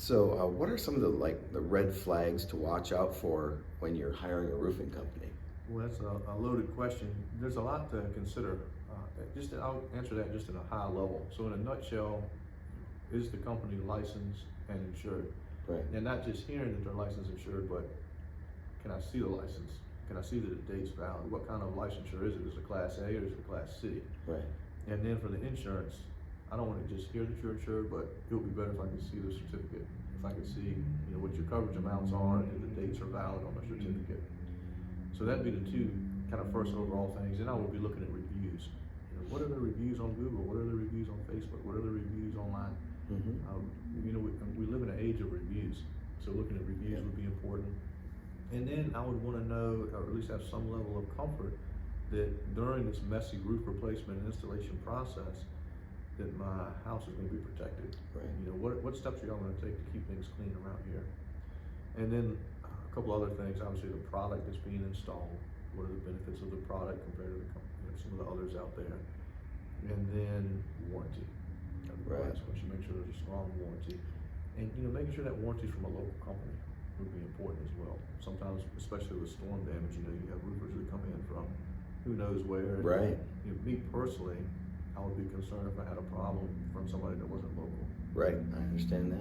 So, what are some of the red flags to watch out for when you're hiring a roofing company? Well, that's a loaded question. There's a lot to consider. I'll answer that just at a high level. So, in a nutshell, is the company licensed and insured? Right. And not just hearing that they're licensed and insured, but can I see the license? Can I see that the date's valid? What kind of licensure is it? Is it a Class A or is it a Class C? Right. And then for the insurance, I don't want to just hear that you're insured, but it would be better if I could see the certificate. If I could see, what your coverage amounts are and if the dates are valid on the certificate. So that'd be the two kind of first overall things. Then I would be looking at reviews. What are the reviews on Google? What are the reviews on Facebook? What are the reviews online? Mm-hmm. We live in an age of reviews, so looking at reviews would be important. And then I would want to know, or at least have some level of comfort, that during this messy roof replacement and installation process, that my house is going to be protected. Right. What steps are y'all going to take to keep things clean around here? And then a couple other things. Obviously, the product that's being installed. What are the benefits of the product compared to some of the others out there? And then warranty. Right. Last question. Make sure there's a strong warranty, and making sure that warranty is from a local company would be important as well. Sometimes, especially with storm damage, you have roofers that come in from who knows where. Right. Me personally, I would be concerned if I had a problem from somebody that wasn't local. Right. I understand that.